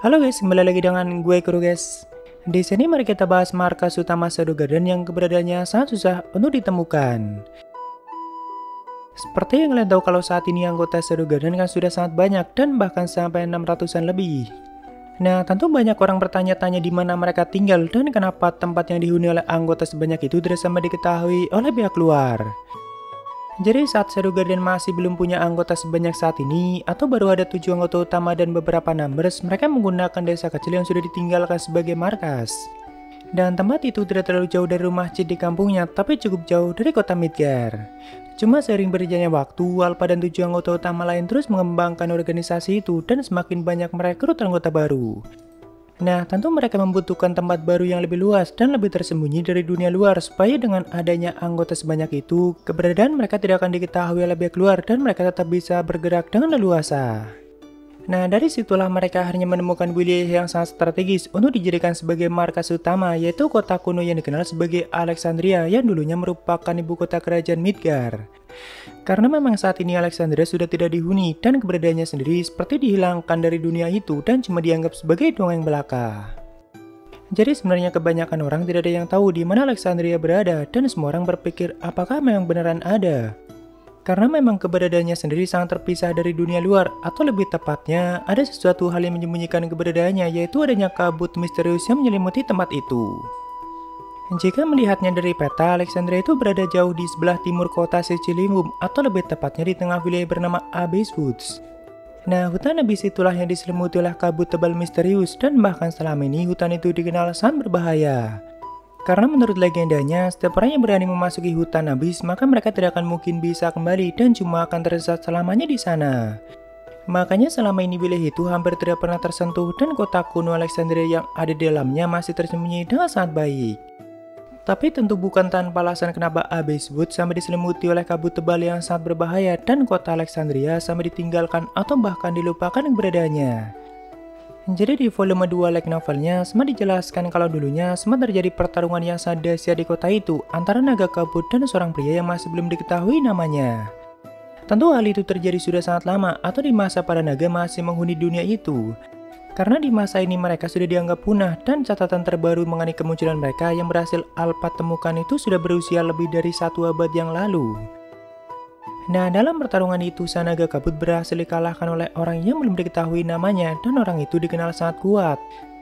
Halo guys, kembali lagi dengan gue Kuro guys. Di sini mari kita bahas markas utama Shadow Garden yang keberadaannya sangat susah untuk ditemukan. Seperti yang kalian tahu kalau saat ini anggota Shadow Garden kan sudah sangat banyak dan bahkan sampai 600-an lebih. Nah, tentu banyak orang bertanya-tanya di mana mereka tinggal dan kenapa tempat yang dihuni oleh anggota sebanyak itu tidak sama diketahui oleh pihak luar. Jadi saat Shadow Garden masih belum punya anggota sebanyak saat ini, atau baru ada 7 anggota utama dan beberapa numbers, mereka menggunakan desa kecil yang sudah ditinggalkan sebagai markas. Dan tempat itu tidak terlalu jauh dari rumah Cid di kampungnya, tapi cukup jauh dari kota Midgar. Cuma seiring berjalannya waktu, Alpha dan 7 anggota utama lain terus mengembangkan organisasi itu dan semakin banyak merekrut anggota baru. Nah, tentu mereka membutuhkan tempat baru yang lebih luas dan lebih tersembunyi dari dunia luar supaya dengan adanya anggota sebanyak itu, keberadaan mereka tidak akan diketahui oleh pihak luar dan mereka tetap bisa bergerak dengan leluasa. Nah, dari situlah mereka akhirnya menemukan wilayah yang sangat strategis untuk dijadikan sebagai markas utama, yaitu kota kuno yang dikenal sebagai Alexandria yang dulunya merupakan ibu kota kerajaan Midgar. Karena memang saat ini Alexandria sudah tidak dihuni dan keberadaannya sendiri seperti dihilangkan dari dunia itu dan cuma dianggap sebagai dongeng belaka. Jadi sebenarnya kebanyakan orang tidak ada yang tahu di mana Alexandria berada dan semua orang berpikir apakah memang beneran ada. Karena memang keberadaannya sendiri sangat terpisah dari dunia luar, atau lebih tepatnya ada sesuatu hal yang menyembunyikan keberadaannya, yaitu adanya kabut misterius yang menyelimuti tempat itu. Jika melihatnya dari peta, Alexandria itu berada jauh di sebelah timur kota Sicilium, atau lebih tepatnya di tengah wilayah bernama Abyss Woods. Nah, hutan Abyss itulah yang diselimuti oleh kabut tebal misterius, dan bahkan selama ini hutan itu dikenal sangat berbahaya. Karena menurut legendanya, setiap orang yang berani memasuki hutan Abyss, maka mereka tidak akan mungkin bisa kembali dan cuma akan tersesat selamanya di sana. Makanya selama ini wilayah itu hampir tidak pernah tersentuh dan kota kuno Alexandria yang ada di dalamnya masih tersembunyi dengan sangat baik. Tapi tentu bukan tanpa alasan kenapa Abyss Woods sampai diselimuti oleh kabut tebal yang sangat berbahaya dan kota Alexandria sampai ditinggalkan atau bahkan dilupakan keberadaannya. Jadi di volume 2 light novelnya sempat dijelaskan kalau dulunya sempat terjadi pertarungan yang sangat dahsyat di kota itu antara naga kabut dan seorang pria yang masih belum diketahui namanya. Tentu hal itu terjadi sudah sangat lama atau di masa para naga masih menghuni dunia itu. Karena di masa ini mereka sudah dianggap punah dan catatan terbaru mengenai kemunculan mereka yang berhasil Alpha temukan itu sudah berusia lebih dari 1 abad yang lalu. Nah, dalam pertarungan itu sang naga kabut berhasil dikalahkan oleh orang yang belum diketahui namanya dan orang itu dikenal sangat kuat.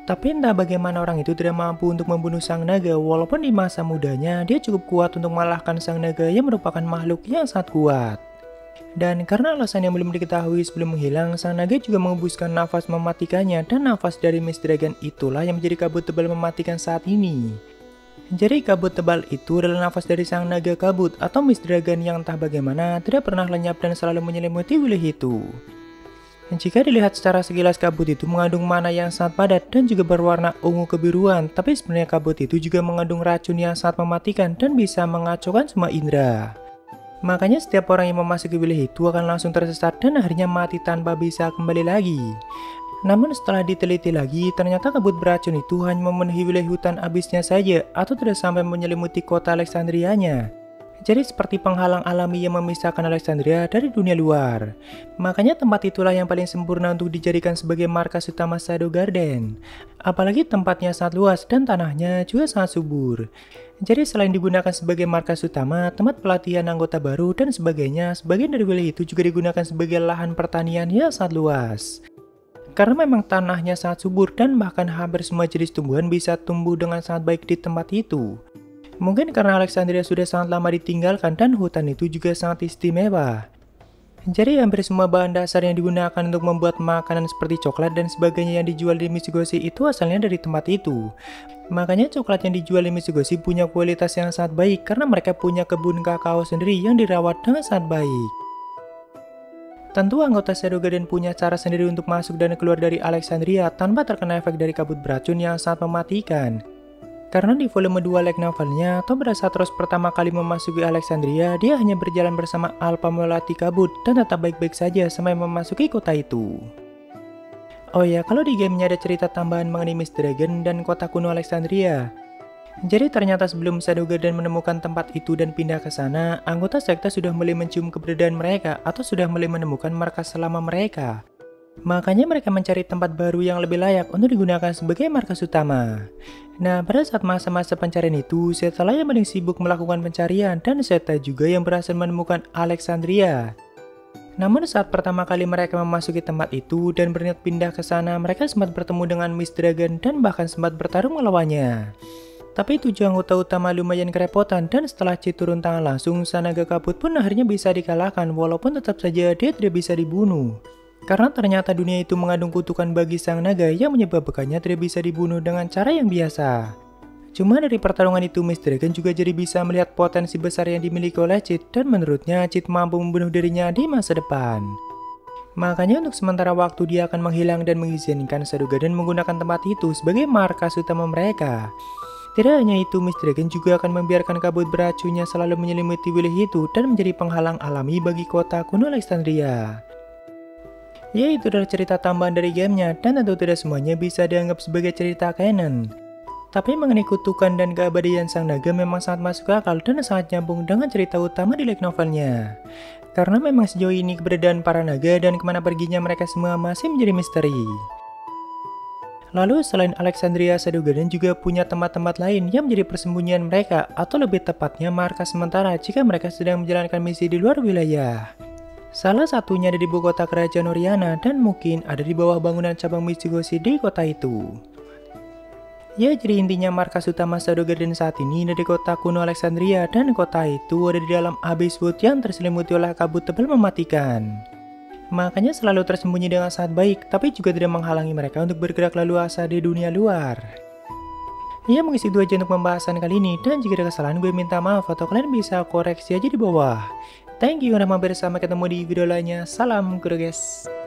Tapi entah bagaimana orang itu tidak mampu untuk membunuh sang naga walaupun di masa mudanya dia cukup kuat untuk mengalahkan sang naga yang merupakan makhluk yang sangat kuat. Dan karena alasan yang belum diketahui sebelum menghilang, sang naga juga mengembuskan nafas mematikannya dan nafas dari Mist Dragon itulah yang menjadi kabut tebal mematikan saat ini. Jadi kabut tebal itu adalah nafas dari sang naga kabut atau Mist Dragon yang entah bagaimana tidak pernah lenyap dan selalu menyelimuti wilayah itu. Jika dilihat secara sekilas kabut itu mengandung mana yang sangat padat dan juga berwarna ungu kebiruan, tapi sebenarnya kabut itu juga mengandung racun yang sangat mematikan dan bisa mengacaukan semua indera. Makanya setiap orang yang memasuki wilayah itu akan langsung tersesat dan akhirnya mati tanpa bisa kembali lagi. Namun setelah diteliti lagi, ternyata kabut beracun itu hanya memenuhi wilayah hutan Abyssnya saja atau tidak sampai menyelimuti kota Alexandrianya. Jadi seperti penghalang alami yang memisahkan Alexandria dari dunia luar. Makanya tempat itulah yang paling sempurna untuk dijadikan sebagai markas utama Shadow Garden. Apalagi tempatnya sangat luas dan tanahnya juga sangat subur. Jadi selain digunakan sebagai markas utama, tempat pelatihan anggota baru dan sebagainya, sebagian dari wilayah itu juga digunakan sebagai lahan pertanian yang sangat luas. Karena memang tanahnya sangat subur dan bahkan hampir semua jenis tumbuhan bisa tumbuh dengan sangat baik di tempat itu. Mungkin karena Alexandria sudah sangat lama ditinggalkan dan hutan itu juga sangat istimewa. Jadi hampir semua bahan dasar yang digunakan untuk membuat makanan seperti coklat dan sebagainya yang dijual di Michigoshi itu asalnya dari tempat itu. Makanya coklat yang dijual di Michigoshi punya kualitas yang sangat baik karena mereka punya kebun kakao sendiri yang dirawat dengan sangat baik. Tentu anggota Shadow Garden punya cara sendiri untuk masuk dan keluar dari Alexandria tanpa terkena efek dari kabut beracun yang sangat mematikan. Karena di volume 2 light novelnya, pada saat Rose pertama kali memasuki Alexandria, dia hanya berjalan bersama Alpha melewati kabut dan tetap baik-baik saja sampai memasuki kota itu. Oh ya, kalau di gamenya ada cerita tambahan mengenai Mist Dragon dan kota kuno Alexandria. Jadi ternyata sebelum Shadow Garden menemukan tempat itu dan pindah ke sana, anggota sekte sudah mulai mencium keberadaan mereka atau sudah mulai menemukan markas selama mereka. Makanya mereka mencari tempat baru yang lebih layak untuk digunakan sebagai markas utama. Nah, pada saat masa-masa pencarian itu, Zeta yang paling sibuk melakukan pencarian dan Zeta juga yang berhasil menemukan Alexandria. Namun saat pertama kali mereka memasuki tempat itu dan berniat pindah ke sana, mereka sempat bertemu dengan Miss Dragon dan bahkan sempat bertarung melawannya. Tapi 7 anggota utama lumayan kerepotan dan setelah Cheat turun tangan langsung, sang naga kabut pun akhirnya bisa dikalahkan walaupun tetap saja dia tidak bisa dibunuh. Karena ternyata dunia itu mengandung kutukan bagi sang naga yang menyebabkannya tidak bisa dibunuh dengan cara yang biasa. Cuma dari pertarungan itu Miss Dragon juga jadi bisa melihat potensi besar yang dimiliki oleh Cheat dan menurutnya Cheat mampu membunuh dirinya di masa depan. Makanya untuk sementara waktu dia akan menghilang dan mengizinkan Shadow Garden menggunakan tempat itu sebagai markas utama mereka. Tidak hanya itu, Miss Dragon juga akan membiarkan kabut beracunnya selalu menyelimuti wilayah itu dan menjadi penghalang alami bagi kota kuno Alexandria. Ya, itu adalah cerita tambahan dari gamenya dan tentu tidak semuanya bisa dianggap sebagai cerita canon. Tapi mengenai kutukan dan keabadian sang naga memang sangat masuk akal dan sangat nyambung dengan cerita utama di light novelnya. Karena memang sejauh ini keberadaan para naga dan kemana perginya mereka semua masih menjadi misteri. Lalu selain Alexandria, Shadow Garden juga punya tempat-tempat lain yang menjadi persembunyian mereka atau lebih tepatnya markas sementara jika mereka sedang menjalankan misi di luar wilayah. Salah satunya ada di ibu kota kerajaan Oriana dan mungkin ada di bawah bangunan cabang Michigoshi di kota itu. Ya, jadi intinya markas utama Shadow Garden saat ini ada di kota kuno Alexandria dan kota itu ada di dalam Abyss Wood yang terselimuti oleh kabut tebal mematikan. Makanya selalu tersembunyi dengan sangat baik, tapi juga tidak menghalangi mereka untuk bergerak leluasa di dunia luar. Ya, mungkin itu aja untuk pembahasan kali ini, dan jika ada kesalahan gue minta maaf atau kalian bisa koreksi aja di bawah. Thank you udah mampir, sampai ketemu di video lainnya. Salam Guru guys.